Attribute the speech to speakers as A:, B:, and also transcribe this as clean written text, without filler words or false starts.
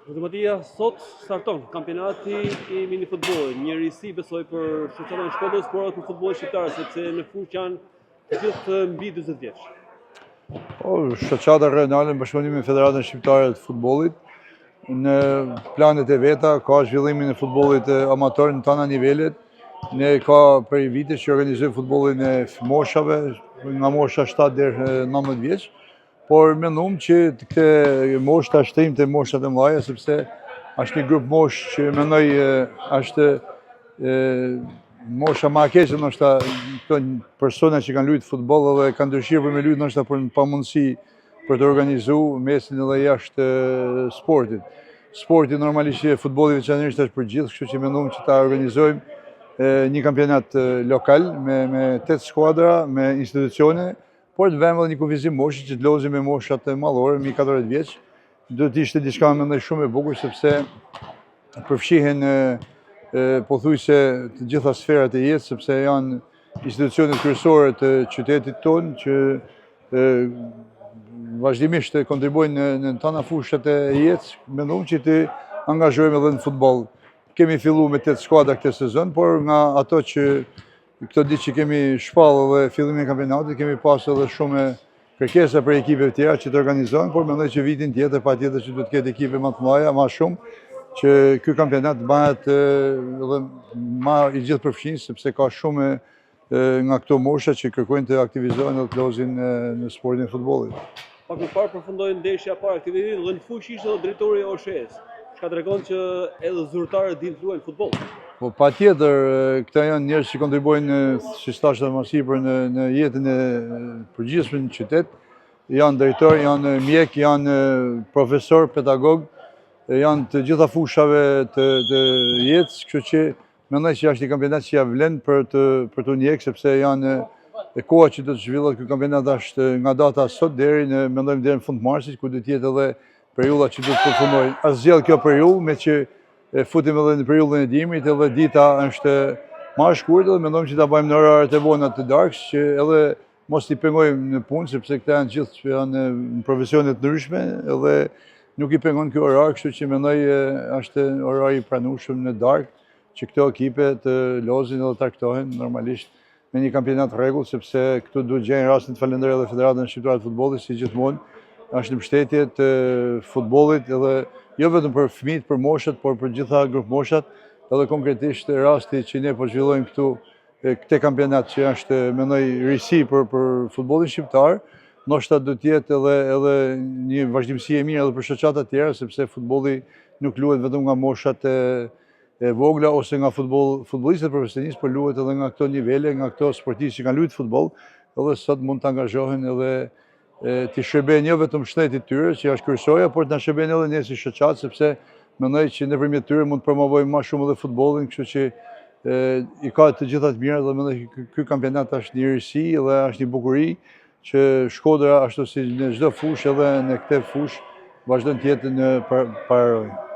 A: Matia, sot starton kampionati I mini futbollit. Një risi besoj për shoqatën e Shkodrës, por edhe për futbollin shqiptar, sepse në fushë janë të gjithë mbi 40 vjeç.
B: Shoqata Regionale në bashkëpunim me Federatën Shqiptare të Futbollit, në planet e veta ka zhvillimin e futbollit amator në tana nivelet. Ne ka prej vitesh që organizojmë futbollin e moshave, nga mosha 7 deri 19 vjeç. Por mendum që këtë moshë ta shtrim të moshat e mëdha, sepse është një grup moshë që mendoj është mosha më e keqe ndoshta këto persona që kanë luajtur futboll edhe kanë dëshirë për me luajtur ndoshta për pamundësi për të organizuar mesin edhe jashtë sportit. Sporti normalisht futbolli veçanërisht është për gjithë, kështu që mendom që ta organizojmë një kampionat lokal me 8 skuadra, me institucione, por të vëmë edhe një kufizim moshë që të lozim me moshat mallore, mbi 14 vjeç. Do të ishte diçka mendoj shumë e bukur sepse përfshihen pothuajse të gjitha sferat e jetës, sepse janë institucionet kryesore të qytetit tonë që vazhdimisht kontribuojnë në tana fushat e jetës. Mendoj që të angazhohemi edhe në futboll. Kemi filluar me 8 skuadra këtë sezon, por nga ato që këto ditë që kemi shpallë dhe fillimin e kampionatit, kemi pasur edhe shumë kërkesa për ekipeve tjera që të organizohen, por mendoj që vitin tjetër patjetër që duhet të ketë ekipe më të mëdha, më shumë, që ky kampionat bëhet edhe më I gjithë përfshirë, sepse ka shumë nga këto mosha që kërkojnë të aktivizohen dhe të lozin në sportin e futbollit.
A: Pak më parë përfundoi ndeshja para aktivitetit dhe në fushë ishte edhe drejtori I OSHE-s. Ka tregon që edhe zyrtarët dinë të luajnë futboll.
B: Po patjetër, këta janë njerëz që kontribuojnë, siç thash më sipër, në jetën e përgjithshme në qytet. Janë drejtor, janë mjek, janë profesor, pedagog, janë të gjitha fushave të jetës, kështu që mendoj që është një kampionat që ja vlen për të njek, sepse janë koha që do të zhvillohet ky kampionat është nga data sot deri mendojmë deri në fund marsit, ku do të jetë edhe periudha që do të përfundojnë. Asgjell kjo periudhë, me që futim edhe në periudhën e dimrit, edhe dita është më e shkurtër dhe mendojmë që ta bëjmë në oraret e vona të darkës, që edhe mos I pengojmë në punë, sepse këta janë gjithë janë në profesione të ndryshme, edhe nuk I pengon ky orar, kështu që mendoj është orari I pranueshëm në darkë, që këto ekipe të lozin edhe traktohen normalisht me një kampionat rregull, sepse këtu duhet gjejnë rastin të falenderoj edhe Federatën Shqiptare të Futbollit, si gjithmonë, është në mbështetje të futbollit edhe jo vetëm për fëmijët, për moshat, por për gjitha grup moshat, edhe konkretisht rasti që ne po zhvillojmë këtu këtë kampionat që është mendoj risi për futbollin shqiptar, ndoshta do të jetë edhe një vazhdimsi e mirë edhe për shoqata të tjera, sepse futbolli nuk luhet vetëm nga moshat e vogla ose nga futbollistët profesionistë, por luhet edhe nga këto nivele, nga këto sportistë që kanë luajtur futboll, edhe sot mund të angazhohen edhe të shërbejnë jo vetëm shtetit tyre, që është kryesorja, por të na shërbejnë edhe ne si shoqatë, sepse mendoj që nëpërmjet tyre mund të promovojmë më shumë edhe futbollin, kështu që I ka të gjitha të mira dhe mendoj që ky kampionat është një risi dhe është një bukuri që Shkodra ashtu si në çdo fushë edhe në këtë fushë vazhdon të jetë në parë.